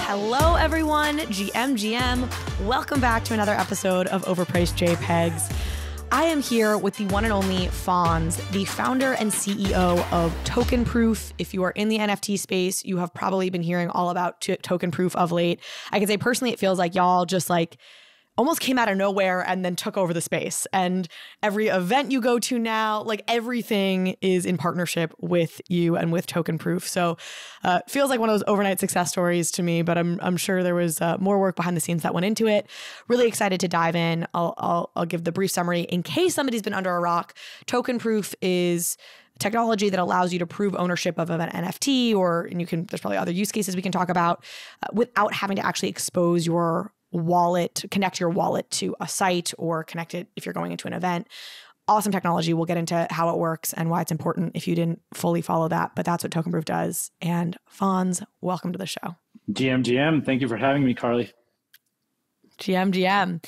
Hello, everyone. GM. Welcome back to another episode of Overpriced JPEGs. I am here with the one and only Fonz, the founder and CEO of Tokenproof. If you are in the NFT space, you have probably been hearing all about Tokenproof of late. I can say personally, it feels like y'all just almost came out of nowhere and then took over the space. And every event you go to now, everything is in partnership with you and with Tokenproof. So feels like one of those overnight success stories to me, but I'm sure there was more work behind the scenes that went into it. Really excited to dive in. I'll give the brief summary. In case somebody's been under a rock, Tokenproof is technology that allows you to prove ownership of an NFT, there's probably other use cases we can talk about without having to actually expose your wallet, connect your wallet to a site or connect it if you're going into an event. Awesome technology. We'll get into how it works and why it's important if you didn't fully follow that, but that's what Tokenproof does. And Fonz, welcome to the show. GM. Thank you for having me, Carly. GM.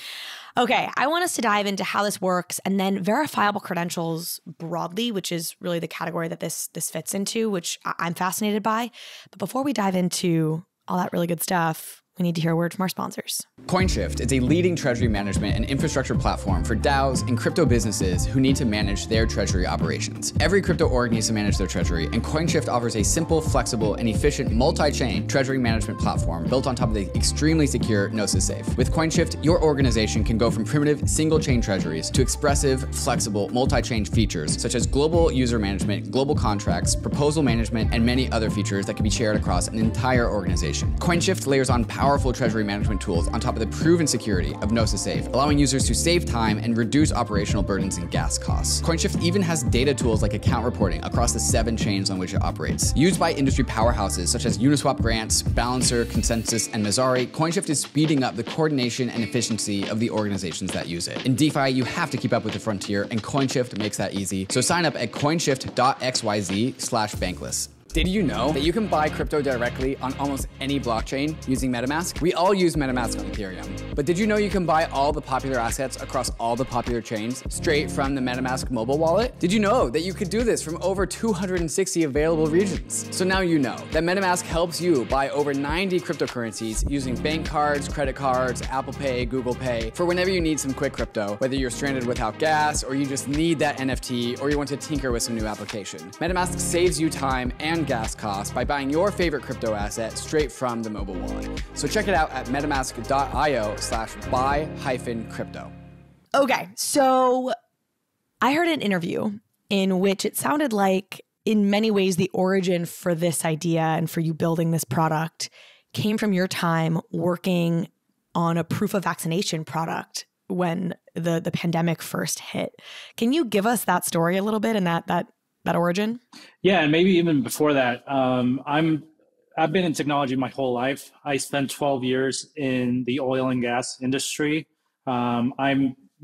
Okay, I want us to dive into how this works and then verifiable credentials broadly, which is really the category that this fits into, which I'm fascinated by. But before we dive into all that really good stuff, we need to hear a word from our sponsors. COINSHIFT is a leading treasury management and infrastructure platform for DAOs and crypto businesses who need to manage their treasury operations. Every crypto org needs to manage their treasury, and COINSHIFT offers a simple, flexible, and efficient multi-chain treasury management platform built on top of the extremely secure Gnosis Safe. With COINSHIFT, your organization can go from primitive single-chain treasuries to expressive, flexible, multi-chain features such as global user management, global contracts, proposal management, and many other features that can be shared across an entire organization. COINSHIFT layers on powerful treasury management tools on top of the proven security of Gnosis Safe, allowing users to save time and reduce operational burdens and gas costs. COINSHIFT even has data tools like account reporting across the 7 chains on which it operates. Used by industry powerhouses such as Uniswap Grants, Balancer, Consensus, and Messari, COINSHIFT is speeding up the coordination and efficiency of the organizations that use it. In DeFi, you have to keep up with the frontier, and COINSHIFT makes that easy. So sign up at coinshift.xyz/bankless. Did you know that you can buy crypto directly on almost any blockchain using MetaMask? We all use MetaMask on Ethereum. But did you know you can buy all the popular assets across all the popular chains straight from the MetaMask mobile wallet? Did you know that you could do this from over 260 available regions? So now you know that MetaMask helps you buy over 90 cryptocurrencies using bank cards, credit cards, Apple Pay, Google Pay, for whenever you need some quick crypto, whether you're stranded without gas, or you just need that NFT, or you want to tinker with some new application. MetaMask saves you time and gas costs by buying your favorite crypto asset straight from the mobile wallet. So check it out at metamask.io/buy-crypto. Okay, so I heard an interview in which it sounded like in many ways the origin for this idea and for you building this product came from your time working on a proof of vaccination product when the pandemic first hit. Can you give us that story a little bit and that origin? Yeah, and maybe even before that. I've been in technology my whole life. I spent 12 years in the oil and gas industry. I'm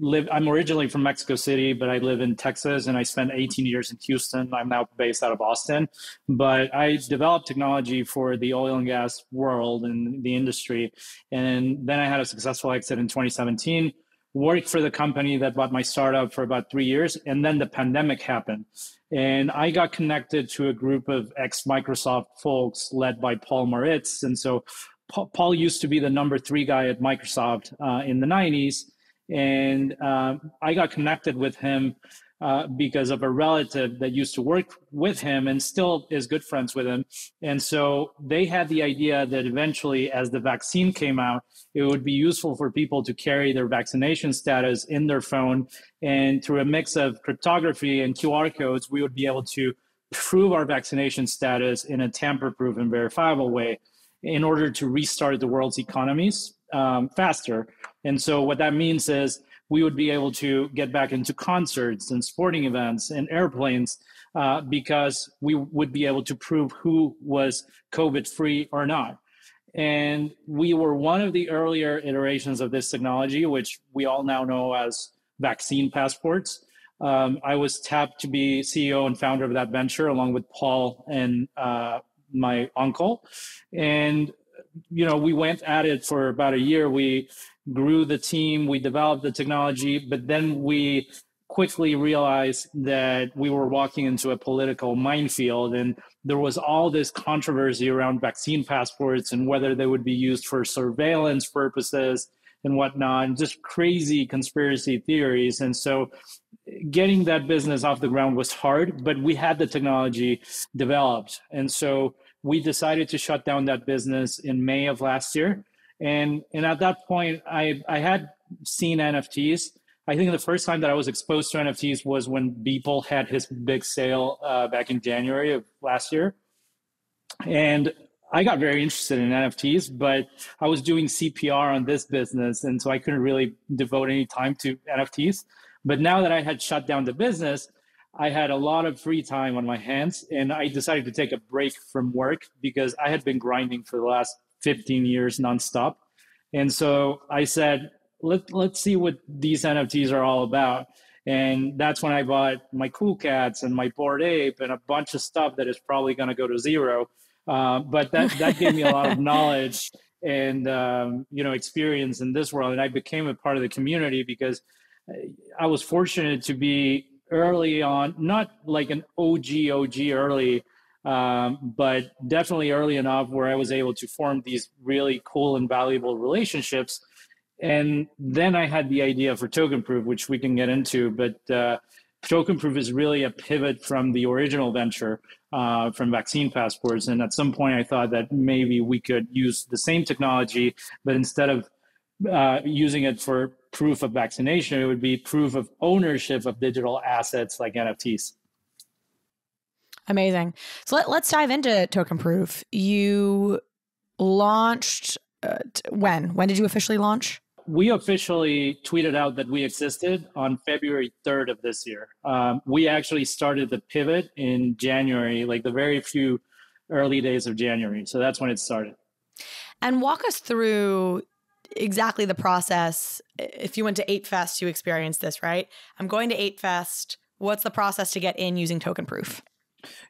originally from Mexico City, but I live in Texas, and I spent 18 years in Houston. I'm now based out of Austin, but I developed technology for the oil and gas world and the industry. And then I had a successful exit in 2017. Worked for the company that bought my startup for about 3 years, and then the pandemic happened. And I got connected to a group of ex-Microsoft folks led by Paul Maritz. And so Paul used to be the number 3 guy at Microsoft in the 90s. And I got connected with him because of a relative that used to work with him and still is good friends with him. And so they had the idea that eventually, as the vaccine came out, it would be useful for people to carry their vaccination status in their phone. And through a mix of cryptography and QR codes, we would be able to prove our vaccination status in a tamper-proof and verifiable way in order to restart the world's economies faster. And so what that means is we would be able to get back into concerts and sporting events and airplanes because we would be able to prove who was COVID-free or not. And we were one of the earlier iterations of this technology, which we all now know as vaccine passports. I was tapped to be CEO and founder of that venture along with Paul and my uncle. And, you know, we went at it for about a year. We grew the team, we developed the technology, but then we quickly realized that we were walking into a political minefield, and there was all this controversy around vaccine passports and whether they would be used for surveillance purposes and whatnot, and just crazy conspiracy theories. And so getting that business off the ground was hard, but we had the technology developed. And so we decided to shut down that business in May of last year. And at that point, I had seen NFTs. I think the first time that I was exposed to NFTs was when Beeple had his big sale back in January of last year. And I got very interested in NFTs, but I was doing CPR on this business, and so I couldn't really devote any time to NFTs. But now that I had shut down the business, I had a lot of free time on my hands, and I decided to take a break from work because I had been grinding for the last 15 years nonstop. And so I said, let's see what these NFTs are all about. And that's when I bought my Cool Cats and my Bored Ape and a bunch of stuff that is probably going to go to zero. But that gave me a lot of knowledge and experience in this world. And I became a part of the community because I was fortunate to be early on, not like an OG early, but definitely early enough where I was able to form these really cool and valuable relationships. And then I had the idea for Tokenproof, which we can get into, but Tokenproof is really a pivot from the original venture from vaccine passports. And at some point I thought that maybe we could use the same technology, but instead of using it for proof of vaccination, it would be proof of ownership of digital assets like NFTs. Amazing. So let's dive into Tokenproof. You launched when? When did you officially launch? We officially tweeted out that we existed on February 3rd of this year. We actually started the pivot in January, like the very few early days of January. So that's when it started. And walk us through exactly the process. If you went to 8Fest, you experienced this, right? I'm going to 8Fest. What's the process to get in using Tokenproof?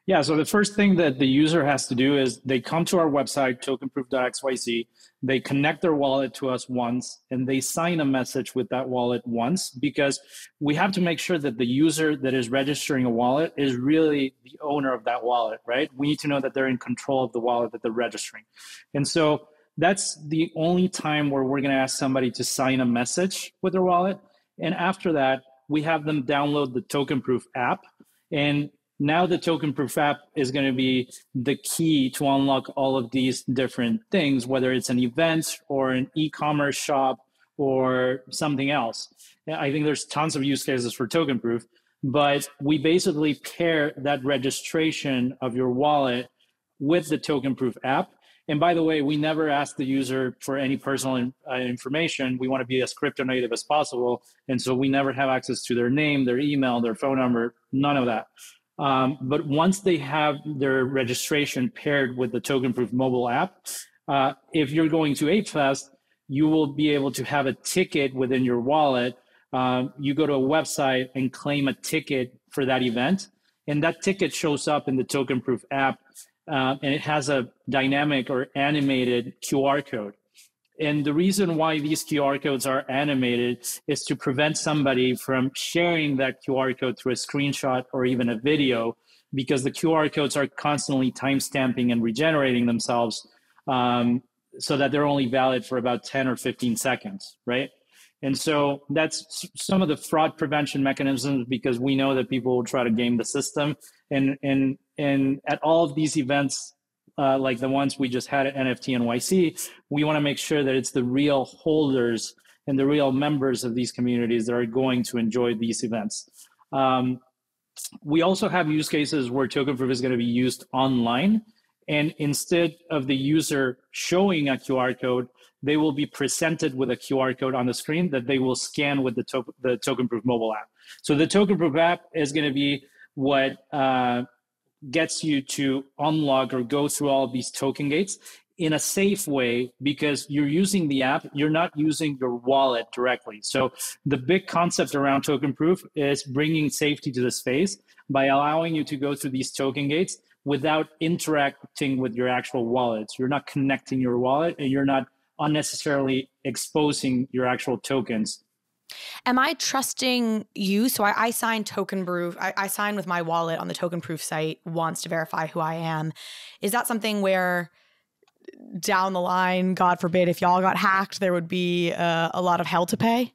Yeah, so the first thing that the user has to do is they come to our website, tokenproof.xyz, they connect their wallet to us once, and they sign a message with that wallet once, because we have to make sure that the user that is registering a wallet is really the owner of that wallet, right? We need to know that they're in control of the wallet that they're registering. And so that's the only time where we're going to ask somebody to sign a message with their wallet. And after that, we have them download the Tokenproof app. And now the Tokenproof app is going to be the key to unlock all of these different things, whether it's an event or an e-commerce shop or something else. I think there's tons of use cases for Tokenproof, but we basically pair that registration of your wallet with the Tokenproof app. And by the way, we never ask the user for any personal information. We want to be as crypto native as possible. And so we never have access to their name, their email, their phone number, none of that. But once they have their registration paired with the Tokenproof mobile app, if you're going to 8Fest, you will be able to have a ticket within your wallet. You go to a website and claim a ticket for that event. And that ticket shows up in the Tokenproof app, and it has a dynamic or animated QR code. And the reason why these QR codes are animated is to prevent somebody from sharing that QR code through a screenshot or even a video, because the QR codes are constantly timestamping and regenerating themselves, so that they're only valid for about 10 or 15 seconds, right? And so that's some of the fraud prevention mechanisms, because we know that people will try to game the system. And at all of these events, like the ones we just had at NFT NYC, we want to make sure that it's the real holders and the real members of these communities that are going to enjoy these events. We also have use cases where Tokenproof is going to be used online. And instead of the user showing a QR code, they will be presented with a QR code on the screen that they will scan with the Tokenproof mobile app. So the Tokenproof app is going to be what gets you to unlock or go through all of these token gates in a safe way, because you're using the app, you're not using your wallet directly. So the big concept around Tokenproof is bringing safety to the space by allowing you to go through these token gates without interacting with your actual wallets. You're not connecting your wallet, and you're not unnecessarily exposing your actual tokens. Am I trusting you? So I signed Tokenproof. I signed with my wallet on the Tokenproof site once to verify who I am. Is that something where down the line, God forbid, if y'all got hacked, there would be a lot of hell to pay?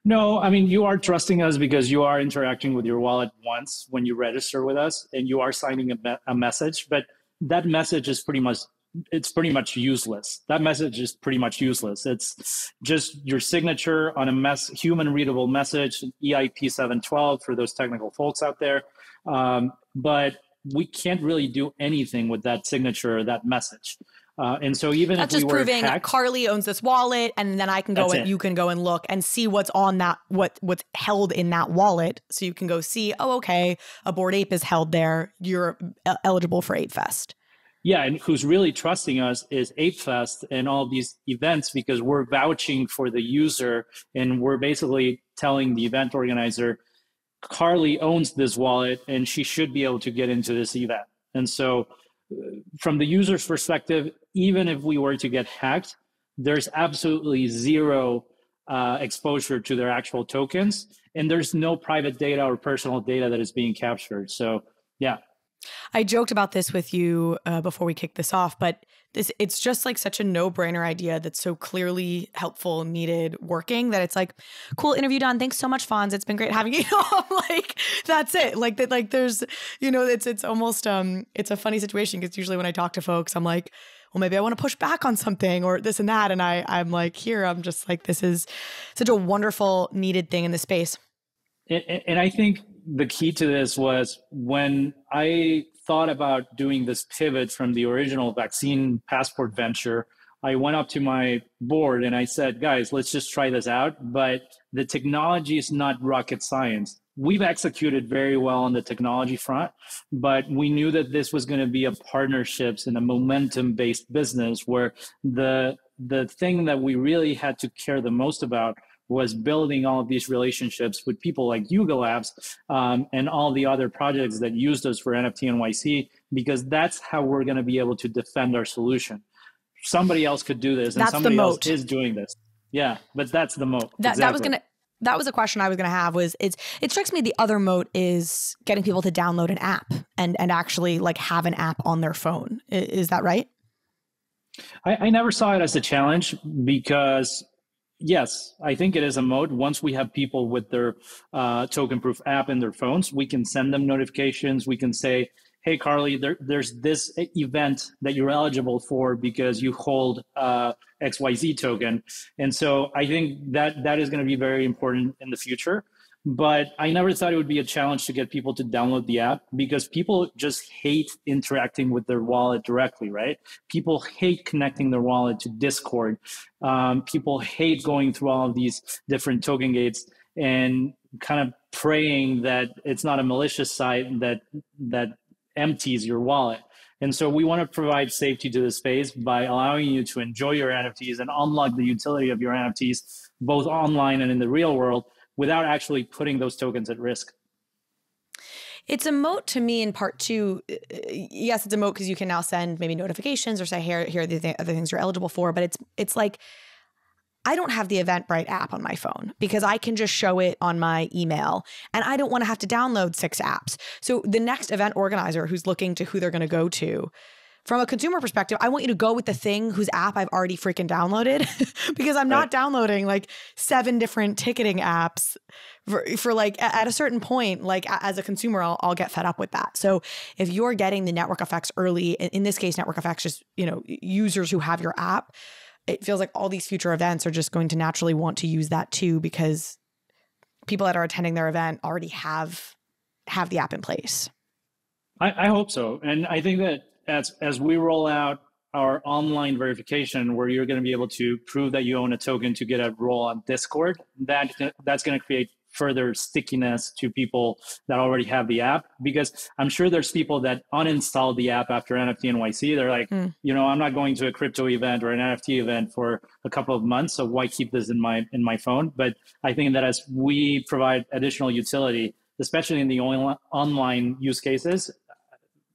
No, I mean, you are trusting us because you are interacting with your wallet once when you register with us, and you are signing a message, but that message is pretty much useless. That message is pretty much useless. It's just your signature on a human readable message, EIP 712 for those technical folks out there. But we can't really do anything with that signature or that message. And so even that's if we just were proving hacked, Carly owns this wallet, and then I can go and you can go and look and see what's on that, what's held in that wallet. So you can go see, oh, okay, a Bored Ape is held there. You're eligible for Ape Fest. Yeah, and who's really trusting us is Ape Fest and all these events, because we're vouching for the user, and we're basically telling the event organizer, Carly owns this wallet and she should be able to get into this event. And so from the user's perspective, even if we were to get hacked, there's absolutely zero exposure to their actual tokens, and there's no private data or personal data that is being captured. So yeah. I joked about this with you before we kicked this off, but it's just like such a no-brainer idea that's so clearly helpful, needed, working, that it's like, cool, interview done. Thanks so much, Fonz. It's been great having you. Like, that's it. Like that. Like there's, it's almost it's a funny situation, because usually when I talk to folks, I'm like, well, maybe I want to push back on something or this and that, and I'm like, here, I'm just like, this is such a wonderful, needed thing in the space. And I think the key to this was when I thought about doing this pivot from the original vaccine passport venture, I went up to my board and I said, guys, let's just try this out. But the technology is not rocket science. We've executed very well on the technology front, but we knew that this was going to be a partnerships and a momentum-based business, where the thing that we really had to care the most about was building all of these relationships with people like Yuga Labs and all the other projects that used us for NFT NYC, because that's how we're going to be able to defend our solution. Somebody else could do this, and that's somebody else is doing this. Yeah, but that's the moat. That was a question I was going to have. It strikes me the other moat is getting people to download an app and actually like have an app on their phone. Is that right? I never saw it as a challenge, because yes, I think it is a moat. Once we have people with their Tokenproof app in their phones, we can send them notifications. We can say, hey, Carly, there's this event that you're eligible for because you hold XYZ token. And so I think that is going to be very important in the future. But I never thought it would be a challenge to get people to download the app, because people just hate interacting with their wallet directly, right? People hate connecting their wallet to Discord. People hate going through all of these different token gates and kind of praying that it's not a malicious site that empties your wallet. And so we want to provide safety to the space by allowing you to enjoy your NFTs and unlock the utility of your NFTs, both online and in the real world, without actually putting those tokens at risk. It's a moat to me in part two. Yes, it's a moat because you can now send maybe notifications or say, here are the other things you're eligible for. But it's like, I don't have the Eventbrite app on my phone because I can just show it on my email, and I don't want to have to download 6 apps. So the next event organizer who's looking to who they're going to go to, from a consumer perspective, I want you to go with the thing whose app I've already freaking downloaded because I'm not downloading like 7 different ticketing apps for like at a certain point, like as a consumer, I'll get fed up with that. So if you're getting the network effects early, in this case, network effects, just, users who have your app, it feels like all these future events are just going to naturally want to use that too, because people that are attending their event already have the app in place. I hope so. And I think that as we roll out our online verification, where you're going to be able to prove that you own a token to get a role on Discord, that's going to create further stickiness to people that already have the app. Because I'm sure there's people that uninstalled the app after NFT NYC. They're like, I'm not going to a crypto event or an NFT event for a couple of months, so why keep this in my phone? But I think that as we provide additional utility, especially in the online use cases,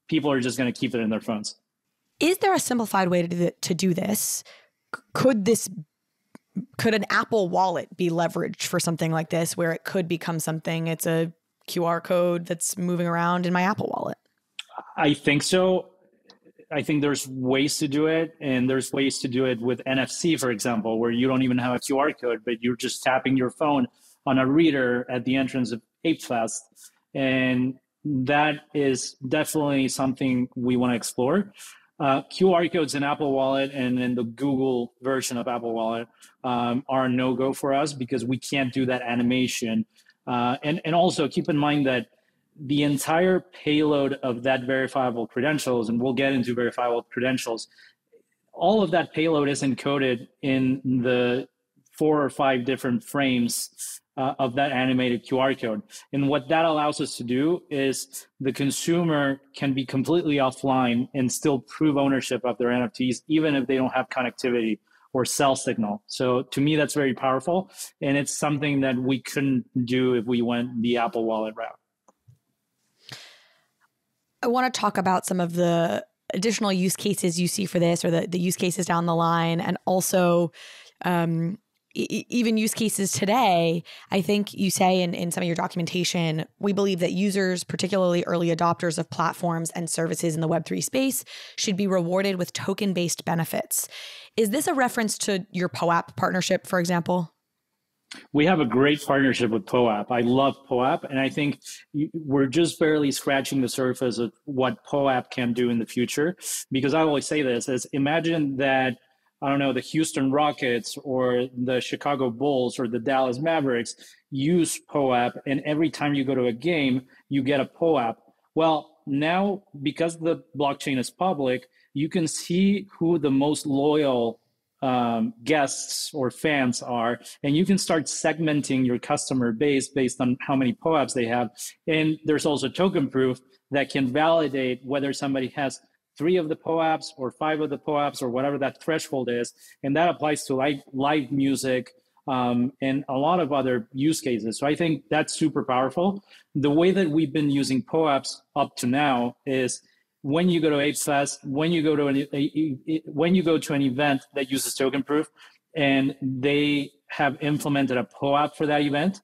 people are just going to keep it in their phones. Is there a simplified way to do this? Could this Could an Apple Wallet be leveraged for something like this, where it could become something, it's a QR code that's moving around in my Apple Wallet? I think so. I think there's ways to do it, and there's ways to do it with NFC, for example, where you don't even have a QR code, but you're just tapping your phone on a reader at the entrance of Ape Fest. And that is definitely something we want to explore. QR codes in Apple Wallet and in the Google version of Apple Wallet are a no-go for us because we can't do that animation. And also keep in mind that the entire payload of that verifiable credentials, and we'll get into verifiable credentials, all of that payload is encoded in the 4 or 5 different frames of that animated QR code. And what that allows us to do is the consumer can be completely offline and still prove ownership of their NFTs, even if they don't have connectivity or cell signal. So to me, that's very powerful. And it's something that we couldn't do if we went the Apple Wallet route. I want to talk about some of the additional use cases you see for this, or the use cases down the line, and also even use cases today. I think you say in some of your documentation, we believe that users, particularly early adopters of platforms and services in the Web3 space, should be rewarded with token-based benefits. Is this a reference to your POAP partnership, for example? We have a great partnership with POAP. I love POAP, and I think we're just barely scratching the surface of what POAP can do in the future. Because I always say this, is imagine that, I don't know, the Houston Rockets or the Chicago Bulls or the Dallas Mavericks use POAP, and every time you go to a game, you get a POAP. Well, now, because the blockchain is public, you can see who the most loyal guests or fans are, and you can start segmenting your customer base based on how many POAPs they have. And there's also Tokenproof that can validate whether somebody has 3 of the POAPs or 5 of the POAPs or whatever that threshold is. And that applies to live music and a lot of other use cases. So I think that's super powerful. The way that we've been using POAPs up to now is when you go to Ape Fest, when you go to an event that uses Tokenproof, and they have implemented a POAP for that event,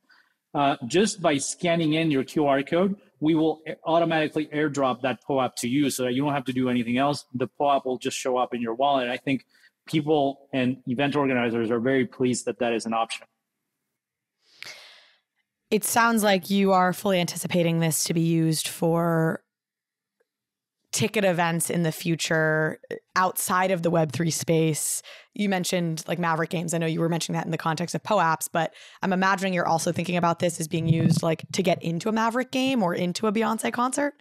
just by scanning in your QR code, we will automatically airdrop that POAP to you, so that you don't have to do anything else. The POAP will just show up in your wallet. I think people and event organizers are very pleased that that is an option. It sounds like you are fully anticipating this to be used for ticket events in the future outside of the Web3 space. You mentioned like Maverick games. I know you were mentioning that in the context of POAPs, but I'm imagining you're also thinking about this as being used like to get into a Maverick game or into a Beyonce concert.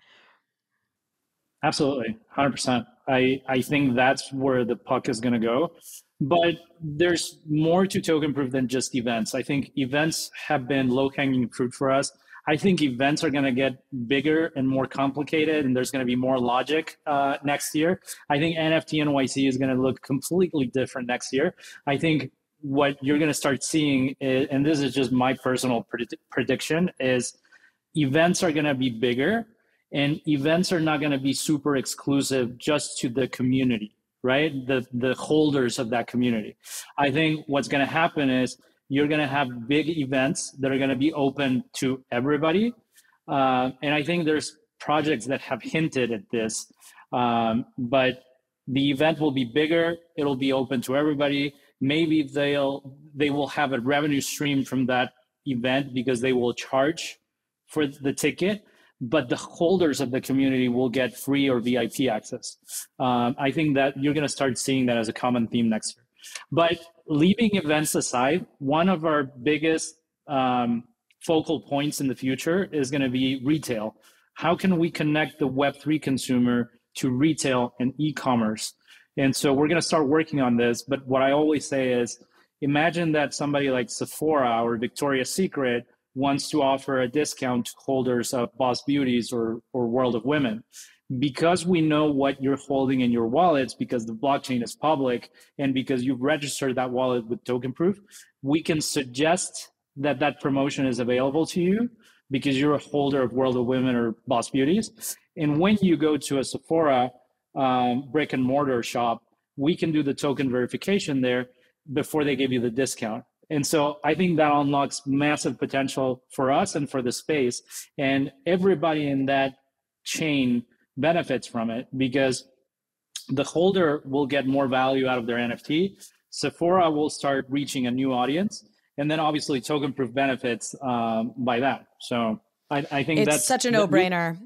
Absolutely, 100%. I think that's where the puck is going to go. But there's more to Tokenproof than just events. I think events have been low-hanging fruit for us. I think events are going to get bigger and more complicated, and there's going to be more logic next year. I think NFT NYC is going to look completely different next year. I think what you're going to start seeing, and this is just my personal prediction, is events are going to be bigger, and events are not going to be super exclusive just to the community, right? The holders of that community. I think what's going to happen is you're going to have big events that are going to be open to everybody. And I think there's projects that have hinted at this, but the event will be bigger. It'll be open to everybody. Maybe they will have a revenue stream from that event because they will charge for the ticket, but the holders of the community will get free or VIP access. I think that you're going to start seeing that as a common theme next year. But leaving events aside, one of our biggest focal points in the future is going to be retail. How can we connect the Web3 consumer to retail and e-commerce? And so we're going to start working on this. But what I always say is, imagine that somebody like Sephora or Victoria's Secret wants to offer a discount to holders of Boss Beauties or World of Women. Because we know what you're holding in your wallets, because the blockchain is public, and because you've registered that wallet with Tokenproof, we can suggest that that promotion is available to you because you're a holder of World of Women or Boss Beauties. And when you go to a Sephora brick and mortar shop, we can do the token verification there. before they give you the discount. And so I think that unlocks massive potential for us and for the space. And everybody in that chain benefits from it because the holder will get more value out of their NFT. Sephora will start reaching a new audience. And then obviously Tokenproof benefits by that. So I think it's that's such a no-brainer.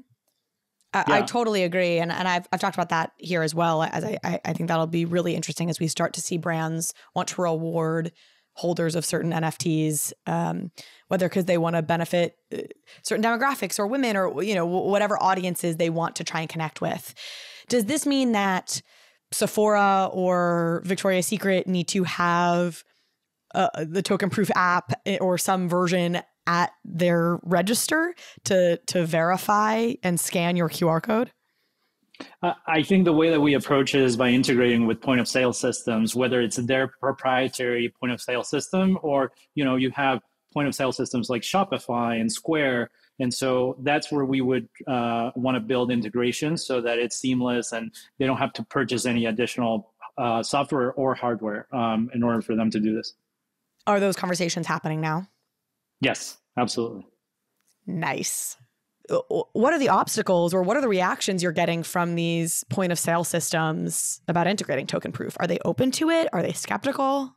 I totally agree. And I've talked about that here as well. As I think that'll be really interesting as we start to see brands want to reward holders of certain NFTs, whether because they want to benefit certain demographics or women or, whatever audiences they want to try and connect with. Does this mean that Sephora or Victoria's Secret need to have the Tokenproof app or some version at their register to verify and scan your QR code? I think the way that we approach it is by integrating with point of sale systems, whether it's their proprietary point of sale system or, you have point of sale systems like Shopify and Square. And so that's where we would want to build integrations so that it's seamless and they don't have to purchase any additional software or hardware in order for them to do this. Are those conversations happening now? Yes, absolutely. Nice. What are the obstacles or what are the reactions you're getting from these point of sale systems about integrating Tokenproof? Are they open to it? Are they skeptical?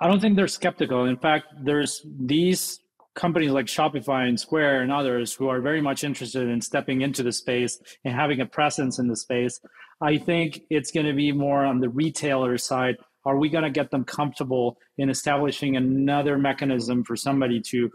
I don't think they're skeptical. In fact, there's these companies like Shopify and Square and others who are very much interested in stepping into the space and having a presence in the space. I think it's going to be more on the retailer side. Are we going to get them comfortable in establishing another mechanism for somebody to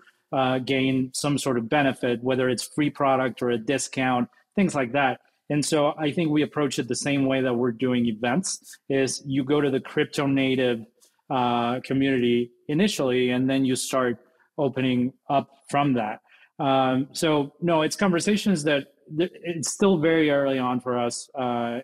gain some sort of benefit, whether it's free product or a discount, things like that? And so I think we approach it the same way that we're doing events, is you go to the crypto native community initially, and then you start opening up from that. So no, it's conversations that it's still very early on for us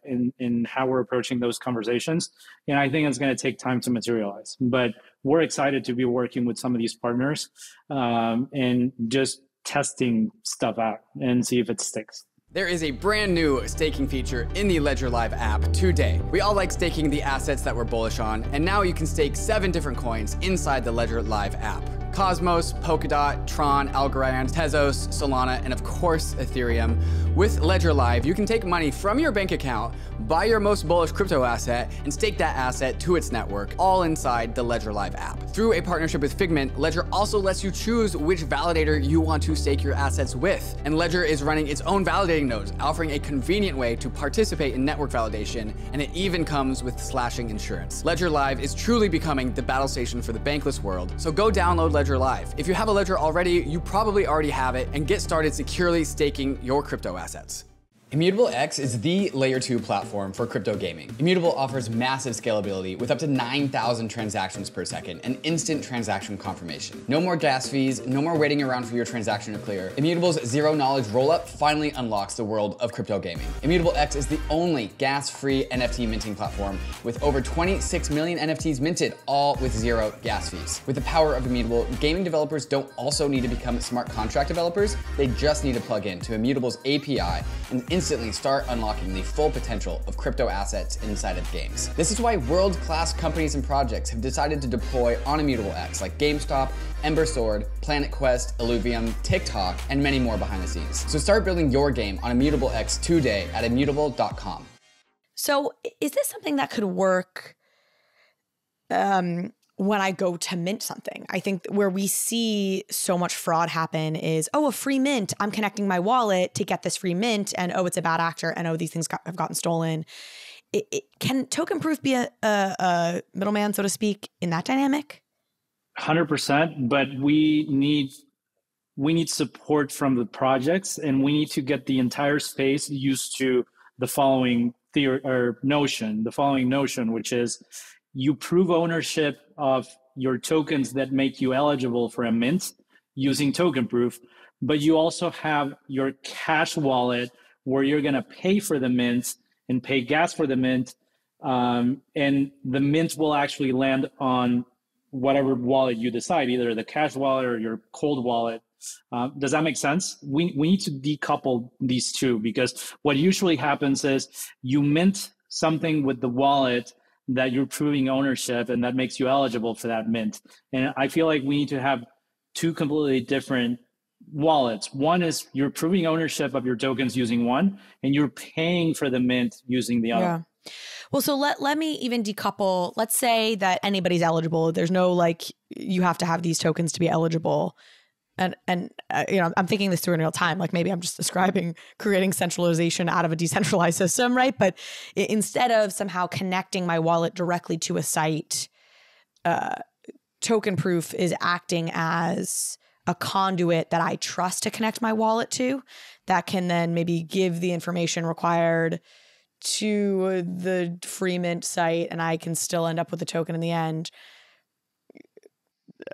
in how we're approaching those conversations. And I think it's going to take time to materialize, but we're excited to be working with some of these partners and just testing stuff out and see if it sticks. There is a brand new staking feature in the Ledger Live app today. We all like staking the assets that we're bullish on, and now you can stake 7 different coins inside the Ledger Live app. Cosmos, Polkadot, Tron, Algorand, Tezos, Solana, and of course Ethereum. With Ledger Live, you can take money from your bank account, buy your most bullish crypto asset, and stake that asset to its network, all inside the Ledger Live app. Through a partnership with Figment, Ledger also lets you choose which validator you want to stake your assets with. And Ledger is running its own validating nodes, offering a convenient way to participate in network validation, and it even comes with slashing insurance. Ledger Live is truly becoming the battle station for the bankless world, so go download Ledger Live. If you have a Ledger already, you probably already have it, and get started securely staking your crypto assets. Immutable X is the layer 2 platform for crypto gaming. Immutable offers massive scalability with up to 9,000 transactions per second and instant transaction confirmation. No more gas fees, no more waiting around for your transaction to clear. Immutable's zero knowledge rollup finally unlocks the world of crypto gaming. Immutable X is the only gas-free NFT minting platform with over 26 million NFTs minted, all with zero gas fees. With the power of Immutable, gaming developers don't also need to become smart contract developers. They just need to plug in to Immutable's API and instantly start unlocking the full potential of crypto assets inside of games. This is why world-class companies and projects have decided to deploy on Immutable X, like GameStop, Ember Sword, Planet Quest, Illuvium, TikTok, and many more behind the scenes. So start building your game on Immutable X today at immutable.com. So is this something that could work when I go to mint something? I think where we see so much fraud happen is, oh, a free mint, I'm connecting my wallet to get this free mint, and oh, it's a bad actor, and oh, these things have gotten stolen. Can Tokenproof be a middleman, so to speak, in that dynamic? 100%, but we need support from the projects, and we need to get the entire space used to the following notion, which is you prove ownership of your tokens that make you eligible for a mint using Tokenproof, but you also have your cash wallet where you're going to pay for the mint and pay gas for the mint, and the mint will actually land on whatever wallet you decide, either the cash wallet or your cold wallet. Does that make sense? We need to decouple these two, because what usually happens is you mint something with the wallet that you're proving ownership, and that makes you eligible for that mint. And I feel like we need to have two completely different wallets. One is you're proving ownership of your tokens using one, and you're paying for the mint using the other. Yeah. Well, so let me even decouple. Let's say that anybody's eligible. There's no like, you have to have these tokens to be eligible. And I'm thinking this through in real time. Like maybe I'm just describing creating centralization out of a decentralized system, right? But instead of somehow connecting my wallet directly to a site, Tokenproof is acting as a conduit that I trust to connect my wallet to, that can then maybe give the information required to the free mint site, and I can still end up with a token in the end.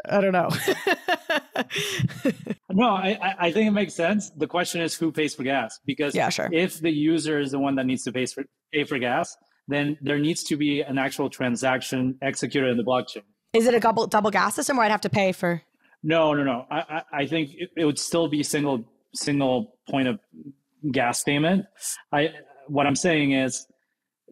I don't know. No, I think it makes sense. The question is who pays for gas? Because if the user is the one that needs to pay for gas, then there needs to be an actual transaction executed in the blockchain. Is it a double gas system where I'd have to pay for? No. I think it would still be single point of gas payment. What I'm saying is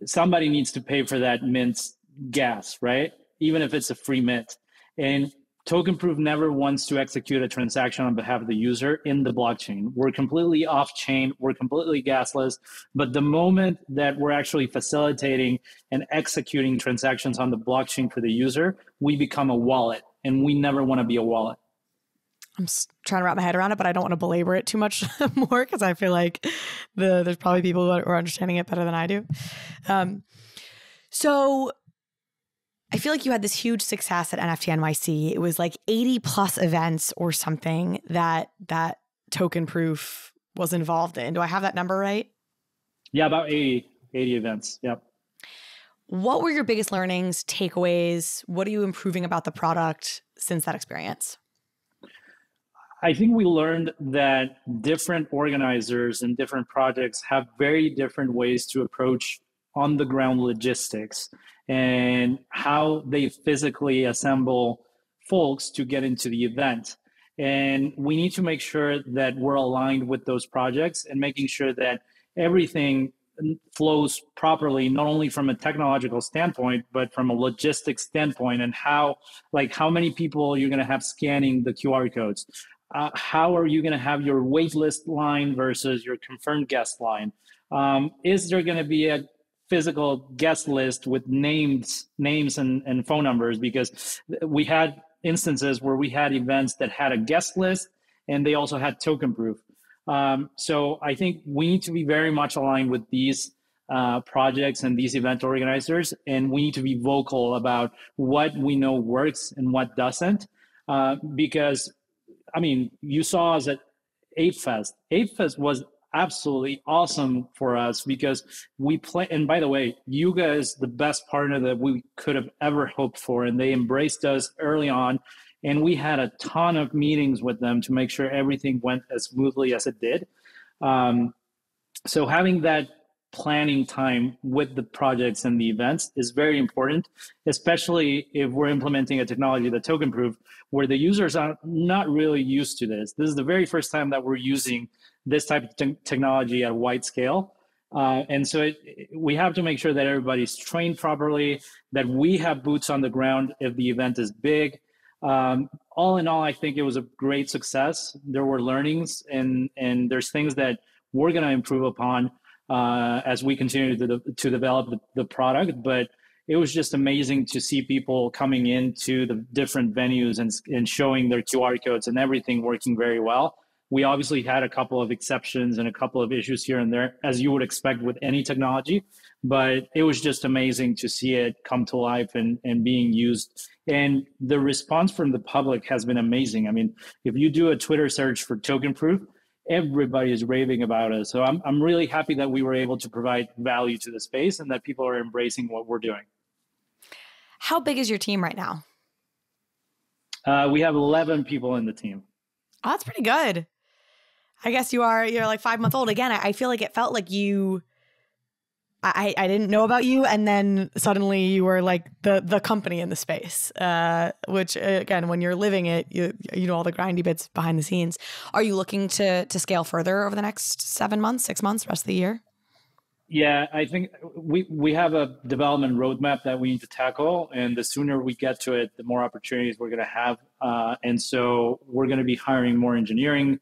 somebody needs to pay for that mint's gas, right? Even if it's a free mint. And Tokenproof never wants to execute a transaction on behalf of the user in the blockchain. We're completely off-chain. We're completely gasless. But the moment that we're actually facilitating and executing transactions on the blockchain for the user, we become a wallet. And we never want to be a wallet. I'm trying to wrap my head around it, but I don't want to belabor it too much more because I feel like there's probably people who are understanding it better than I do. So I feel like you had this huge success at NFT NYC. It was like 80 plus events or something that Tokenproof was involved in. Do I have that number right? Yeah, about 80 events. Yep. What were your biggest learnings, takeaways? What are you improving about the product since that experience? I think we learned that different organizers and different projects have very different ways to approach on the ground logistics and how they physically assemble folks to get into the event. And we need to make sure that we're aligned with those projects and making sure that everything flows properly, not only from a technological standpoint, but from a logistics standpoint, and how many people you're going to have scanning the QR codes. How are you going to have your wait list line versus your confirmed guest line? Is there going to be a physical guest list with names and phone numbers? Because we had instances where we had events that had a guest list and they also had Tokenproof. So I think we need to be very much aligned with these projects and these event organizers, and we need to be vocal about what we know works and what doesn't. Because I mean, you saw us at ApeFest. ApeFest was absolutely awesome for us because we play. And by the way, you guys, the best partner that we could have ever hoped for, and they embraced us early on. And we had a ton of meetings with them to make sure everything went as smoothly as it did. So having that planning time with the projects and the events is very important, especially if we're implementing a technology, the Tokenproof, where the users are not really used to this. This is the very first time that we're using this type of technology at a wide scale. And so we have to make sure that everybody's trained properly, that we have boots on the ground if the event is big. All in all, I think it was a great success. There were learnings and there's things that we're going to improve upon as we continue to develop the product. But it was just amazing to see people coming into the different venues and showing their QR codes and everything working very well. We obviously had a couple of exceptions and a couple of issues here and there, as you would expect with any technology, but it was just amazing to see it come to life and being used. And the response from the public has been amazing. I mean, if you do a Twitter search for Tokenproof, everybody is raving about it. So I'm really happy that we were able to provide value to the space and that people are embracing what we're doing. How big is your team right now? We have 11 people in the team. Oh, that's pretty good. I guess you're like 5 months old. Again, I feel like it felt like I didn't know about you, and then suddenly you were like the company in the space, which again, when you're living it, you know all the grindy bits behind the scenes. Are you looking to scale further over the next 7 months, 6 months, rest of the year? Yeah, I think we have a development roadmap that we need to tackle, and the sooner we get to it, the more opportunities we're going to have. And so we're going to be hiring more engineering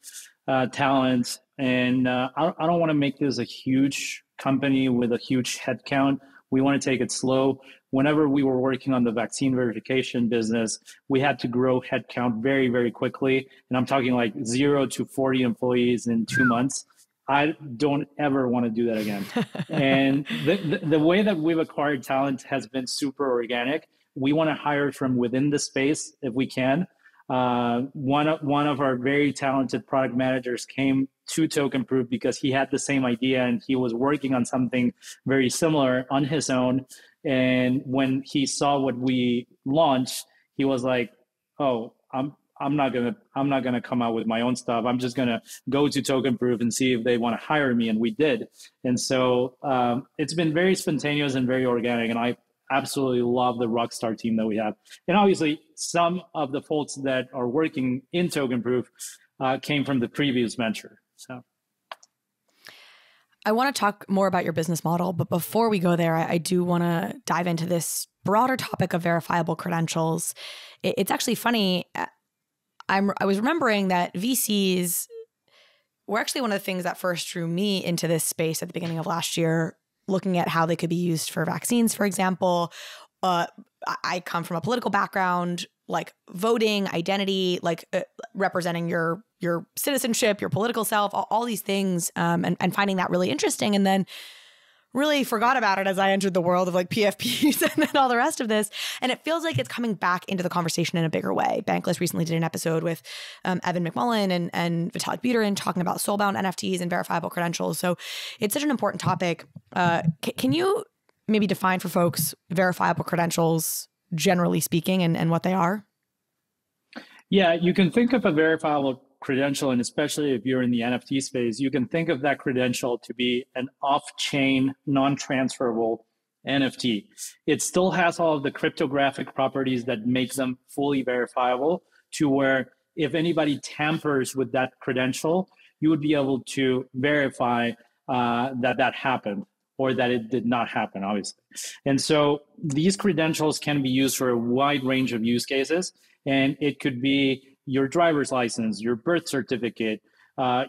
talent. And I don't want to make this a huge company with a huge headcount. We want to take it slow. Whenever we were working on the vaccine verification business, we had to grow headcount very, very quickly. And I'm talking like 0 to 40 employees in 2 months. I don't ever want to do that again. And the way that we've acquired talent has been super organic. We want to hire from within the space if we can. One of our very talented product managers came to Tokenproof because he had the same idea and he was working on something very similar on his own. And when he saw what we launched, he was like, "Oh, I'm not gonna come out with my own stuff. I'm just gonna go to Tokenproof and see if they want to hire me," and we did. And so it's been very spontaneous and very organic, and I absolutely love the rockstar team that we have. And obviously, some of the folks that are working in Tokenproof came from the previous venture. So I want to talk more about your business model, but before we go there, I do want to dive into this broader topic of verifiable credentials. It's actually funny. I was remembering that VCs were actually one of the things that first drew me into this space at the beginning of last year, looking at how they could be used for vaccines, for example. I come from a political background, like voting, identity, like representing your citizenship, your political self, all these things, and finding that really interesting. And then really forgot about it as I entered the world of like PFPs and then all the rest of this. And it feels like it's coming back into the conversation in a bigger way. Bankless recently did an episode with Evan McMullen and Vitalik Buterin talking about soulbound NFTs and verifiable credentials. So it's such an important topic. Can you maybe define for folks verifiable credentials, generally speaking, and what they are? Yeah, you can think of a verifiable credential, and especially if you're in the NFT space, you can think of that credential to be an off-chain, non-transferable NFT. It still has all of the cryptographic properties that make them fully verifiable, to where if anybody tampers with that credential, you would be able to verify that happened, or that it did not happen, obviously. And so these credentials can be used for a wide range of use cases, and it could be your driver's license, your birth certificate,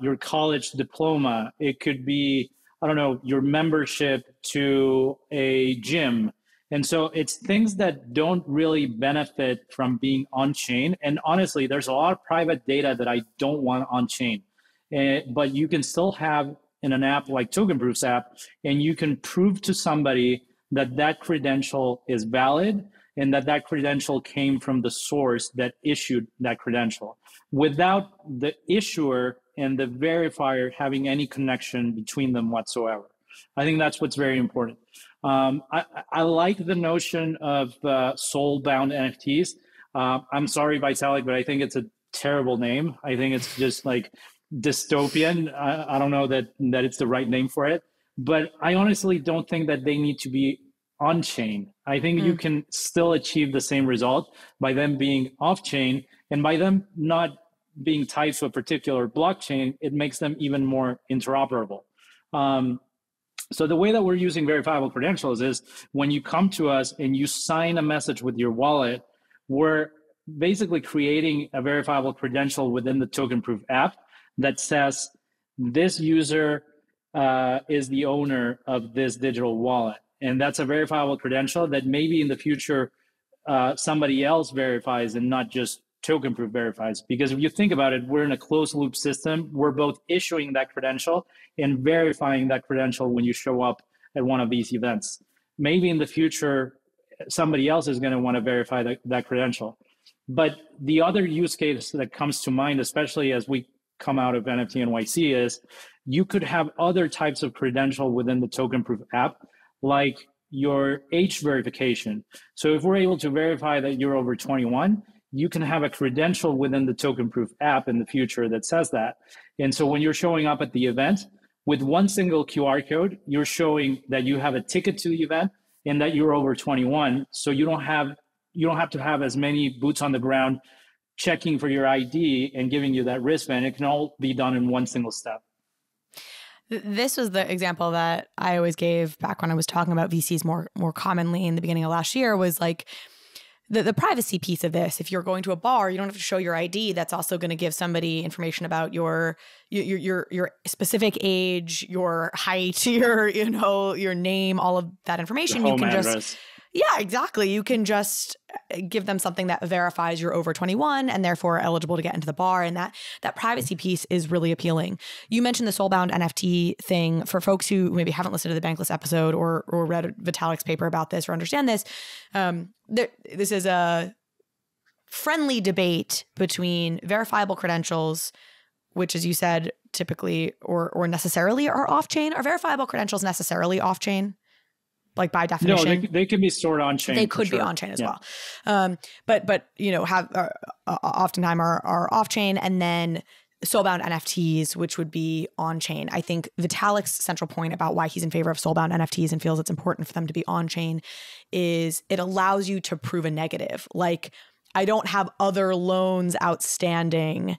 your college diploma. It could be, I don't know, your membership to a gym. And so it's things that don't really benefit from being on-chain. And honestly, there's a lot of private data that I don't want on-chain. But you can still have in an app like Tokenproof's app, and you can prove to somebody that that credential is valid and that that credential came from the source that issued that credential, without the issuer and the verifier having any connection between them whatsoever. I think that's what's very important. I like the notion of soul-bound NFTs. I'm sorry, Vitalik, but I think it's a terrible name. I think it's just like dystopian. I don't know that it's the right name for it, but I honestly don't think that they need to be on-chain. I think you can still achieve the same result by them being off-chain, and by them not being tied to a particular blockchain, it makes them even more interoperable. So the way that we're using verifiable credentials is when you come to us and you sign a message with your wallet, we're basically creating a verifiable credential within the Tokenproof app that says this user is the owner of this digital wallet. And that's a verifiable credential that maybe in the future somebody else verifies and not just Tokenproof verifies. Because if you think about it, we're in a closed loop system. We're both issuing that credential and verifying that credential when you show up at one of these events. Maybe in the future, somebody else is going to want to verify that credential. But the other use case that comes to mind, especially as we come out of NFT NYC, is you could have other types of credential within the Tokenproof app, like your age verification. So if we're able to verify that you're over 21, you can have a credential within the Tokenproof app in the future that says that. And so when you're showing up at the event, with one single QR code, you're showing that you have a ticket to the event and that you're over 21. So you don't have to have as many boots on the ground checking for your ID and giving you that wristband. It can all be done in one single step. This was the example that I always gave back when I was talking about VCs more commonly in the beginning of last year, was like the privacy piece of this. If you're going to a bar, you don't have to show your ID. That's also going to give somebody information about your specific age, your height, your name, all of that information. You can just Yeah, exactly. You can just give them something that verifies you're over 21 and therefore eligible to get into the bar. And that privacy piece is really appealing. You mentioned the soulbound NFT thing. For folks who maybe haven't listened to the Bankless episode or read Vitalik's paper about this or understand this, this is a friendly debate between verifiable credentials, which, as you said, typically or necessarily are off-chain. Are verifiable credentials necessarily off-chain? Like by definition? No, they can be stored on chain. They could be on chain as well. But oftentimes are off chain, and then soulbound NFTs, which would be on chain. I think Vitalik's central point about why he's in favor of soulbound NFTs and feels it's important for them to be on chain is it allows you to prove a negative. Like, I don't have other loans outstanding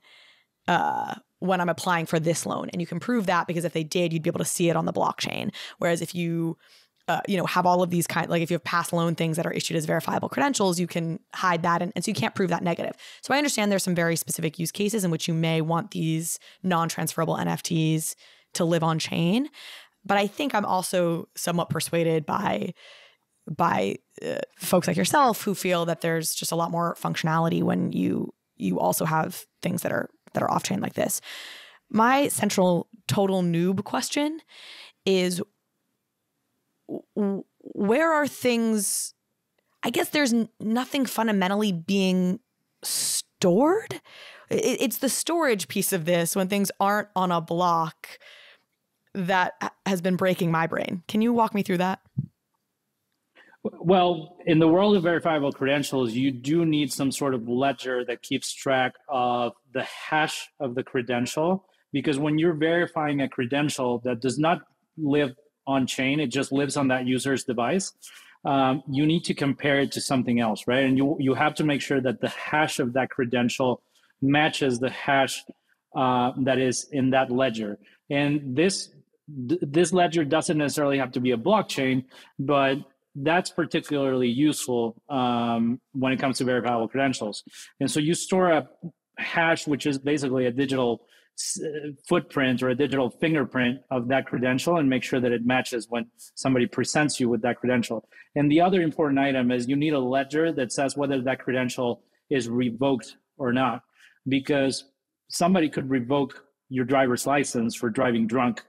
when I'm applying for this loan, and you can prove that because if they did, you'd be able to see it on the blockchain. Whereas if you have all of these like if you have past loan things that are issued as verifiable credentials, you can hide that. And so you can't prove that negative. So I understand there's some very specific use cases in which you may want these non-transferable NFTs to live on chain. But I think I'm also somewhat persuaded by folks like yourself who feel that there's just a lot more functionality when you also have things that are off chain like this. My central total noob question is, where are things, I guess there's nothing fundamentally being stored. It's the storage piece of this when things aren't on a block that has been breaking my brain. Can you walk me through that? Well, in the world of verifiable credentials, you do need some sort of ledger that keeps track of the hash of the credential, because when you're verifying a credential that does not live on chain, it just lives on that user's device. You need to compare it to something else, right? And you have to make sure that the hash of that credential matches the hash that is in that ledger. And this ledger doesn't necessarily have to be a blockchain, but that's particularly useful when it comes to verifiable credentials. And so you store a hash, which is basically a digital footprint or a digital fingerprint of that credential, and make sure that it matches when somebody presents you with that credential. And the other important item is you need a ledger that says whether that credential is revoked or not, because somebody could revoke your driver's license for driving drunk.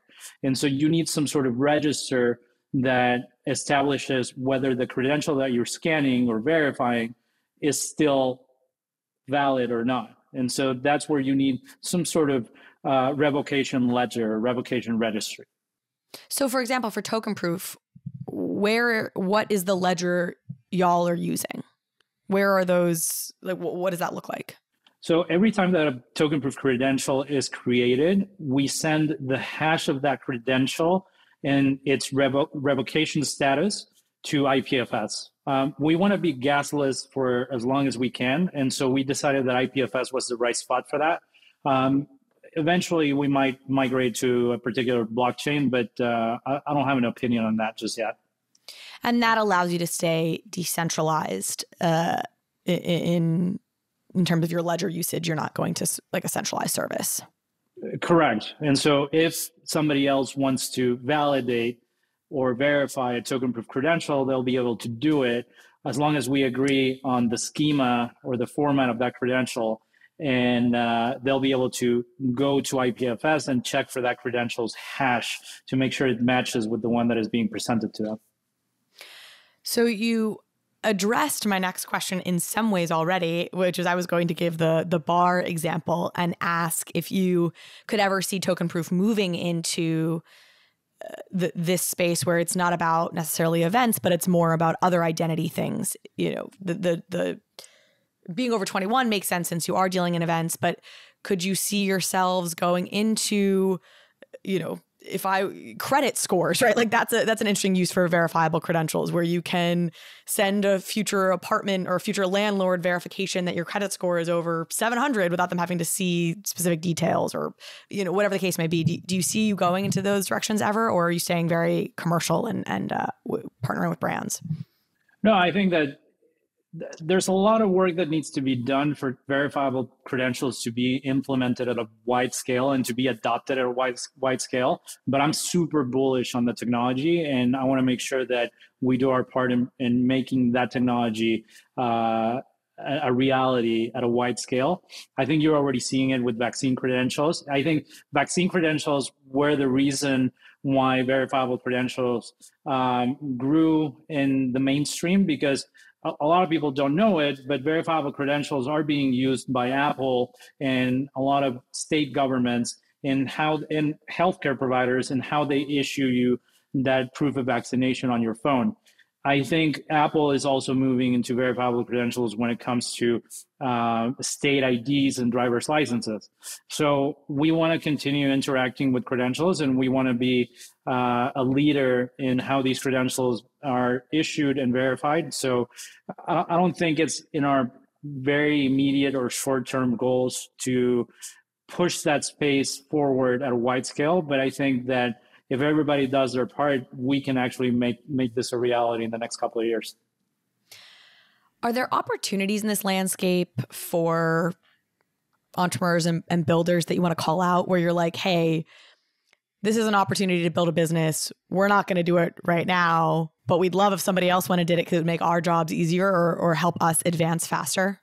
And so you need some sort of register that establishes whether the credential that you're scanning or verifying is still valid or not. And so that's where you need some sort of revocation ledger, revocation registry. So for example, for Tokenproof, what is the ledger y'all are using? Where are those, like, what does that look like? So every time that a Tokenproof credential is created, we send the hash of that credential and its revocation status to IPFS. We want to be gasless for as long as we can. And so we decided that IPFS was the right spot for that. Eventually, we might migrate to a particular blockchain, but I don't have an opinion on that just yet. And that allows you to stay decentralized in terms of your ledger usage. You're not going to like a centralized service. Correct. And so if somebody else wants to validate or verify a token-proof credential, they'll be able to do it as long as we agree on the schema or the format of that credential. And they'll be able to go to IPFS and check for that credential's hash to make sure it matches with the one that is being presented to them. So you addressed my next question in some ways already, which is I was going to give the bar example and ask if you could ever see Tokenproof moving into this space where it's not about necessarily events, but it's more about other identity things. You know, the being over 21 makes sense since you are dealing in events, but could you see yourselves going into, credit scores, right? Like that's an interesting use for verifiable credentials, where you can send a future apartment or future landlord verification that your credit score is over 700 without them having to see specific details, or, whatever the case may be. Do you see you going into those directions ever, or are you staying very commercial and partnering with brands? No, I think that there's a lot of work that needs to be done for verifiable credentials to be implemented at a wide scale and to be adopted at a wide scale. But I'm super bullish on the technology, and I want to make sure that we do our part in making that technology a reality at a wide scale. I think you're already seeing it with vaccine credentials. I think vaccine credentials were the reason why verifiable credentials grew in the mainstream, because a lot of people don't know it, but verifiable credentials are being used by Apple and a lot of state governments in healthcare providers and how they issue you that proof of vaccination on your phone. I think Apple is also moving into verifiable credentials when it comes to state IDs and driver's licenses. So we want to continue interacting with credentials, and we want to be a leader in how these credentials are issued and verified. So I don't think it's in our very immediate or short-term goals to push that space forward at a wide scale, but I think that if everybody does their part, we can actually make this a reality in the next couple of years. Are there opportunities in this landscape for entrepreneurs and builders that you want to call out, where you're like, hey, this is an opportunity to build a business. We're not going to do it right now, but we'd love if somebody else went and did it, because it would make our jobs easier or help us advance faster?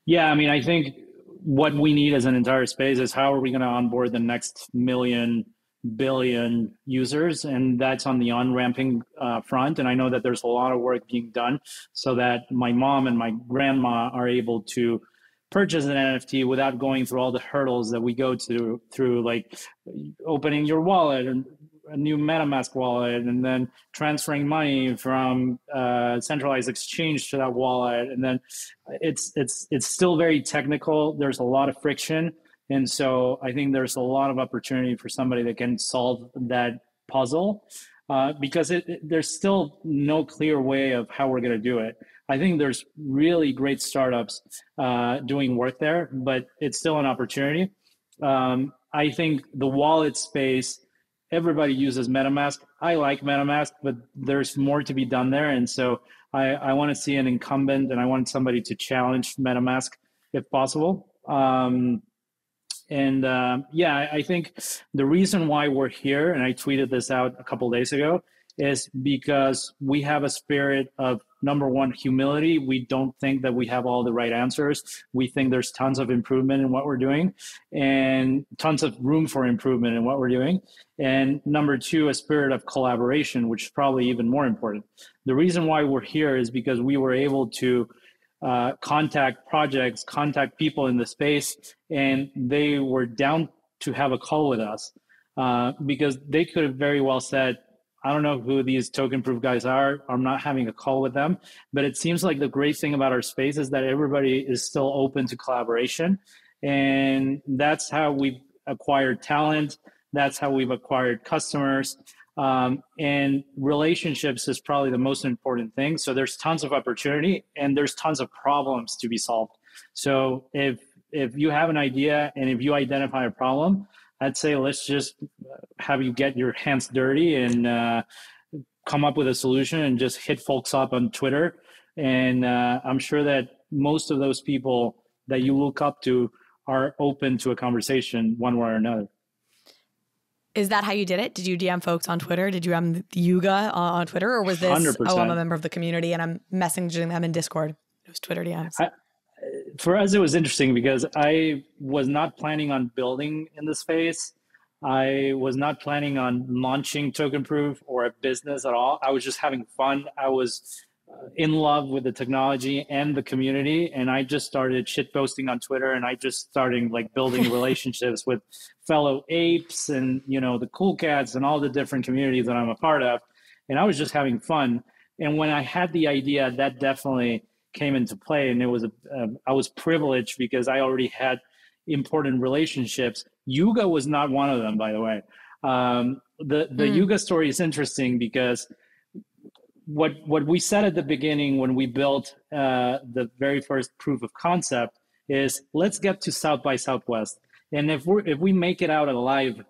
Yeah, I mean, I think what we need as an entire space is how are we going to onboard the next billion users, and that's on the on-ramping front. And I know that there's a lot of work being done so that my mom and my grandma are able to purchase an NFT without going through all the hurdles that we go through, like opening your wallet and a new MetaMask wallet, and then transferring money from centralized exchange to that wallet. And then it's still very technical. There's a lot of friction. And so I think there's a lot of opportunity for somebody that can solve that puzzle, because there's still no clear way of how we're going to do it. I think there's really great startups doing work there, but it's still an opportunity. I think the wallet space, everybody uses MetaMask. I like MetaMask, but there's more to be done there. And so I want to see an incumbent, and I want somebody to challenge MetaMask if possible. I think the reason why we're here, and I tweeted this out a couple of days ago, is because we have a spirit of, number one, humility. We don't think that we have all the right answers. We think there's tons of improvement in what we're doing, and tons of room for improvement in what we're doing. And number two, a spirit of collaboration, which is probably even more important. The reason why we're here is because we were able to contact projects, contact people in the space, and they were down to have a call with us, because they could have very well said, I don't know who these Tokenproof guys are. I'm not having a call with them. But it seems like the great thing about our space is that everybody is still open to collaboration. And that's how we've acquired talent. That's how we've acquired customers. And relationships is probably the most important thing. So there's tons of opportunity, and there's tons of problems to be solved. So if you have an idea and if you identify a problem, I'd say let's just have you get your hands dirty and come up with a solution, and just hit folks up on Twitter. And I'm sure that most of those people that you look up to are open to a conversation one way or another. Is that how you did it? Did you DM folks on Twitter? Did you DM Yuga on Twitter? Or was this, 100%. Oh, I'm a member of the community and I'm messaging them in Discord? It was Twitter DMs. For us, it was interesting because I was not planning on building in the space. I was not planning on launching Tokenproof or a business at all. I was just having fun. I was in love with the technology and the community, and I just started shit posting on Twitter, and I just started like building relationships with fellow apes and, you know, the cool cats and all the different communities that I'm a part of. And I was just having fun. And when I had the idea, that definitely came into play. And it was I was privileged because I already had important relationships. Yuga was not one of them, by the way. The Yuga story is interesting because what we said at the beginning when we built the very first proof of concept is, let's get to South by Southwest. And if we make it out alive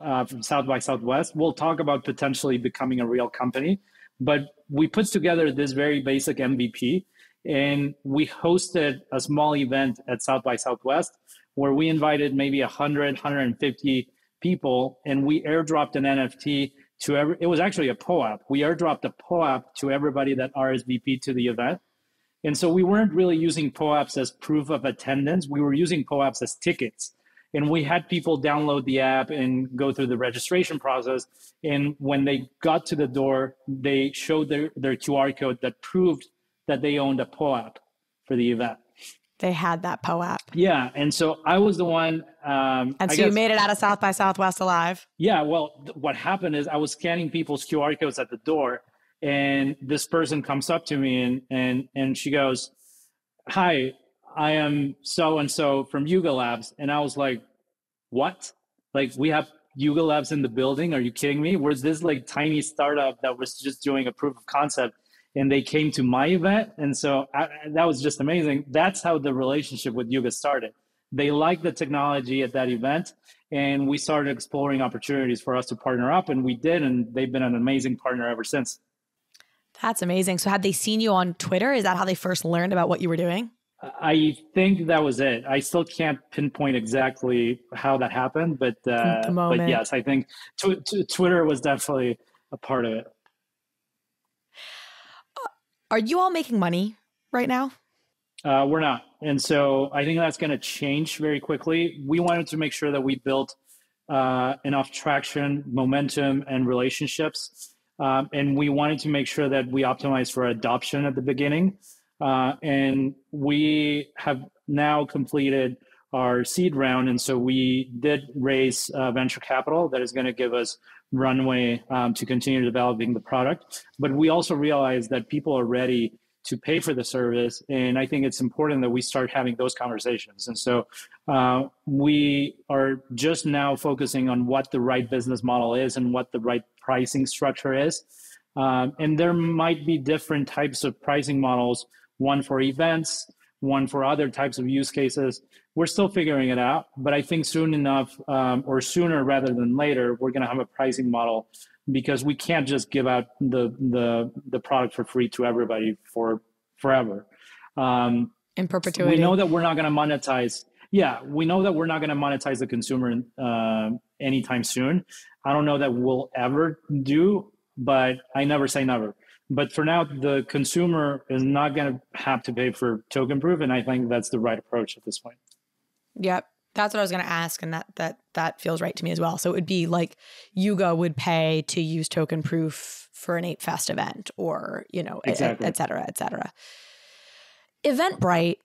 from South by Southwest, we'll talk about potentially becoming a real company. But we put together this very basic MVP, and we hosted a small event at South by Southwest where we invited maybe 100, 150 people, and we airdropped an NFT to it was actually a POAP. We airdropped a POAP to everybody that RSVP'd to the event. And so we weren't really using POAPs as proof of attendance. We were using POAPs as tickets. And we had people download the app and go through the registration process. And when they got to the door, they showed their QR code that proved that they owned a POAP for the event. They had that POAP. Yeah. And so I was the one. You made it out of South by Southwest alive? Yeah. Well, what happened is I was scanning people's QR codes at the door, and this person comes up to me and she goes, "Hi, I am so-and-so from Yuga Labs." And I was like, what? Like, we have Yuga Labs in the building? Are you kidding me? We're this like tiny startup that was just doing a proof of concept, and they came to my event. And so that was just amazing. That's how the relationship with Yuga started. They liked the technology at that event, and we started exploring opportunities for us to partner up, and we did, and they've been an amazing partner ever since. That's amazing. So had they seen you on Twitter? Is that how they first learned about what you were doing? I think that was it. I still can't pinpoint exactly how that happened, but yes, I think Twitter was definitely a part of it. Are you all making money right now? We're not. And so I think that's going to change very quickly. We wanted to make sure that we built enough traction, momentum, and relationships. And we wanted to make sure that we optimized for adoption at the beginning. And we have now completed our seed round. And so we did raise venture capital that is going to give us runway to continue developing the product. But we also realized that people are ready to pay for the service. And I think it's important that we start having those conversations. And so we are just now focusing on what the right business model is and what the right pricing structure is. And there might be different types of pricing models, one for events, one for other types of use cases. We're still figuring it out, but I think soon enough, or sooner rather than later, we're going to have a pricing model, because we can't just give out the product for free to everybody for forever. In perpetuity. We know that we're not going to monetize. Yeah, we know that we're not going to monetize the consumer anytime soon. I don't know that we'll ever do, but I never say never. But for now, the consumer is not going to have to pay for Tokenproof, and I think that's the right approach at this point. Yep. That's what I was going to ask, and that feels right to me as well. So it would be like Yuga would pay to use Tokenproof for an Ape Fest event, or, exactly. et cetera, et cetera. Eventbrite,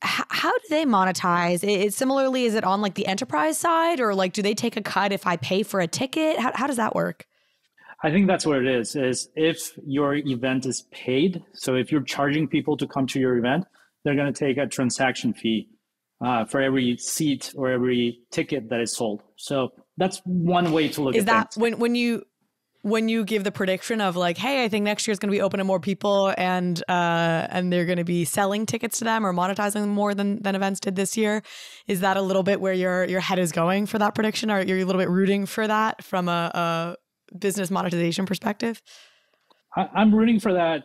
how do they monetize? Similarly, is it on like the enterprise side, or like do they take a cut if I pay for a ticket? How does that work? I think that's what it is if your event is paid. So if you're charging people to come to your event, they're going to take a transaction fee for every seat or every ticket that is sold. So that's one way to look at that. Is that when you give the prediction of like, hey, I think next year is going to be open to more people, and they're going to be selling tickets to them or monetizing them more than events did this year? Is that a little bit where your head is going for that prediction? Or you're a little bit rooting for that from a business monetization perspective? I'm rooting for that,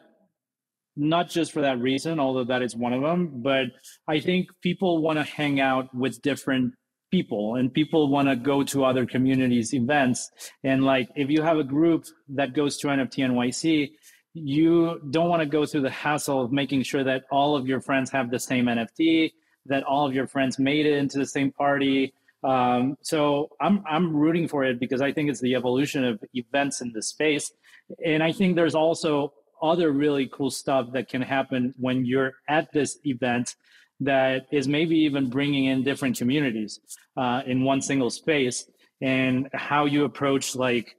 not just for that reason, although that is one of them, but I think people want to hang out with different people, and people want to go to other communities' events. And like, if you have a group that goes to NFT NYC, you don't want to go through the hassle of making sure that all of your friends have the same NFT, that all of your friends made it into the same party. So I'm rooting for it, because I think it's the evolution of events in this space. And I think there's also other really cool stuff that can happen when you're at this event that is maybe even bringing in different communities in one single space, and how you approach like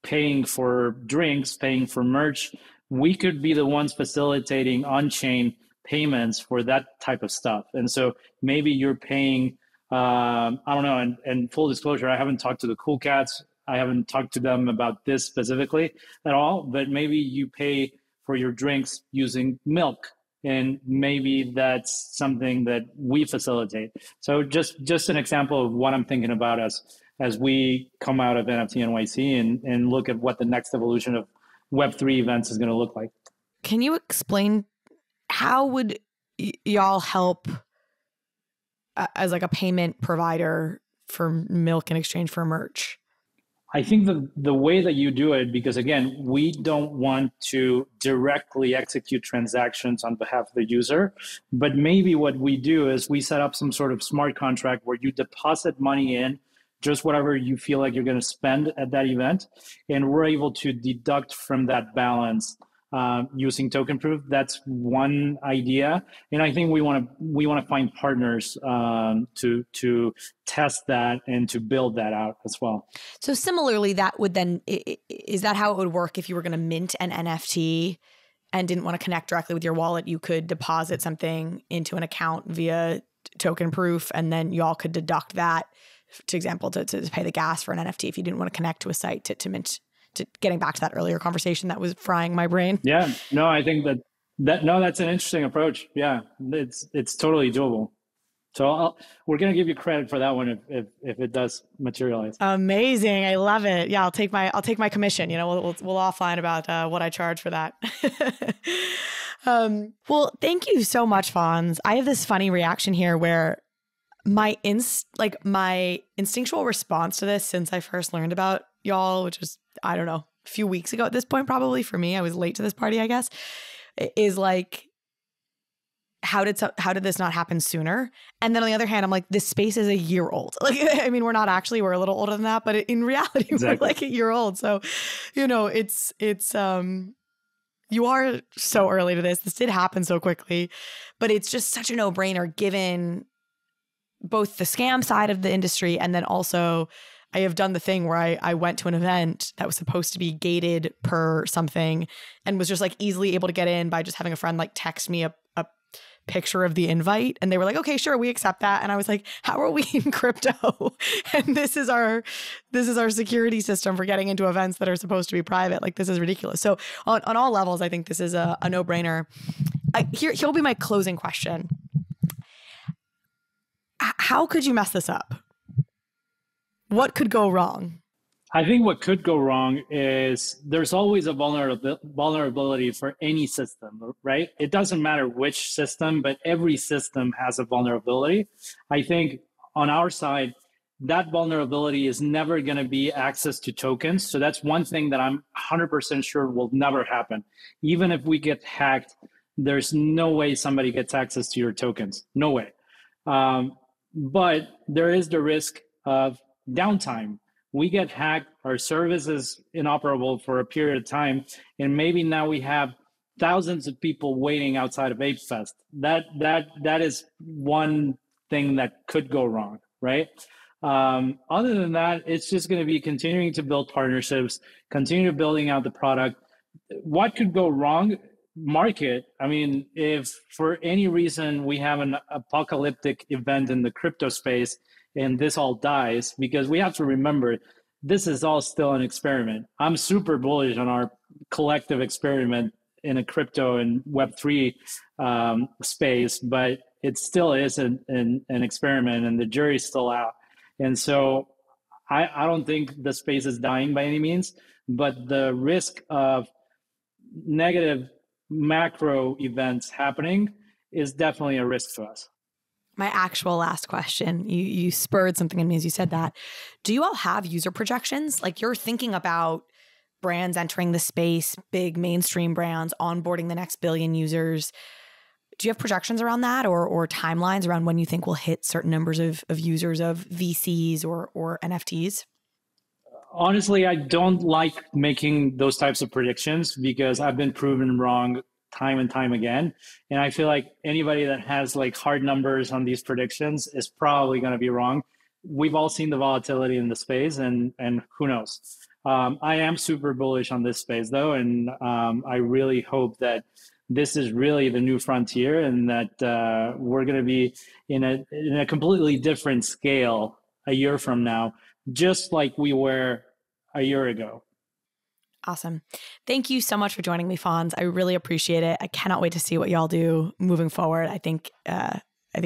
paying for drinks, paying for merch. We could be the ones facilitating on-chain payments for that type of stuff. And so maybe you're paying, I don't know, and full disclosure, I haven't talked to the cool cats. I haven't talked to them about this specifically at all, but maybe you pay for your drinks using milk. And maybe that's something that we facilitate. So just an example of what I'm thinking about as we come out of NFT NYC and look at what the next evolution of Web3 events is going to look like. Can you explain how would y'all help as like a payment provider for milk in exchange for merch? I think the way that you do it, because again, we don't want to directly execute transactions on behalf of the user, but maybe what we do is we set up some sort of smart contract where you deposit money in, just whatever you feel like you're going to spend at that event, and we're able to deduct from that balance using Tokenproof. That's one idea, and I think we want to find partners to test that and to build that out as well. So similarly, that would then, is that how it would work if you were going to mint an NFT and didn't want to connect directly with your wallet? You could deposit something into an account via Tokenproof, and then y'all could deduct that, for example, to pay the gas for an NFT if you didn't want to connect to a site to mint. To getting back to that earlier conversation that was frying my brain. Yeah, no, I think that's an interesting approach. Yeah, it's totally doable. So we're going to give you credit for that one if it does materialize. Amazing. I love it. Yeah, I'll take my commission. You know, we'll offline about what I charge for that. Well, thank you so much, Fonz. I have this funny reaction here where my instinctual response to this since I first learned about y'all, which was, I don't know, a few weeks ago at this point, probably for me, I was late to this party, I guess, is like, how did this not happen sooner? And then on the other hand, I'm like, this space is a year old. Like, I mean, we're a little older than that, but in reality, exactly. We're like a year old. So, you know, it's you are so early to this. This did happen so quickly, but it's just such a no-brainer given both the scam side of the industry and then also I have done the thing where I went to an event that was supposed to be gated per something and was just like easily able to get in by just having a friend like text me a picture of the invite. And they were like, okay, sure, we accept that. And I was like, how are we in crypto? And this is our security system for getting into events that are supposed to be private. Like, this is ridiculous. So on all levels, I think this is a no-brainer. Here'll be my closing question. How could you mess this up? What could go wrong? I think what could go wrong is there's always a vulnerability for any system, right? It doesn't matter which system, but every system has a vulnerability. I think on our side, that vulnerability is never going to be access to tokens. So that's one thing that I'm 100% sure will never happen. Even if we get hacked, there's no way somebody gets access to your tokens. No way. But there is the risk of downtime. We get hacked, our service is inoperable for a period of time, and maybe now we have thousands of people waiting outside of Ape Fest. That is one thing that could go wrong, right? Other than that, it's just going to be continuing to build partnerships, continue building out the product. What could go wrong? Market. I mean, if for any reason we have an apocalyptic event in the crypto space and this all dies, because we have to remember, this is all still an experiment. I'm super bullish on our collective experiment in a crypto and Web3 space, but it still is an experiment and the jury's still out. And so I don't think the space is dying by any means, but the risk of negative macro events happening is definitely a risk to us. My actual last question, you spurred something in me as you said that. Do you all have user projections? Like, you're thinking about brands entering the space, big mainstream brands onboarding the next billion users. Do you have projections around that or timelines around when you think we'll hit certain numbers of users of VCs or NFTs? Honestly, I don't like making those types of predictions because I've been proven wrong time and time again. And I feel like anybody that has like hard numbers on these predictions is probably going to be wrong. We've all seen the volatility in the space and who knows. I am super bullish on this space though. And I really hope that this is really the new frontier, and that we're going to be in a completely different scale a year from now, just like we were a year ago. Awesome. Thank you so much for joining me, Fonz. I really appreciate it. I cannot wait to see what y'all do moving forward. I think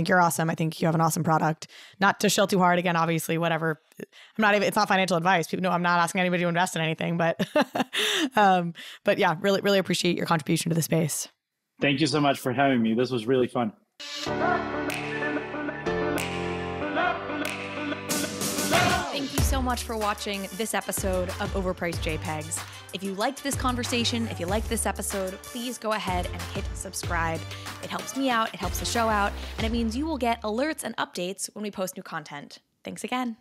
you're awesome. I think you have an awesome product. Not to shill too hard again, obviously, whatever. It's not financial advice. People know I'm not asking anybody to invest in anything, but yeah, really, really appreciate your contribution to the space. Thank you so much for having me. This was really fun. Thank you so much for watching this episode of Overpriced JPEGs. If you liked this conversation, if you liked this episode, please go ahead and hit subscribe. It helps me out, it helps the show out, and it means you will get alerts and updates when we post new content. Thanks again.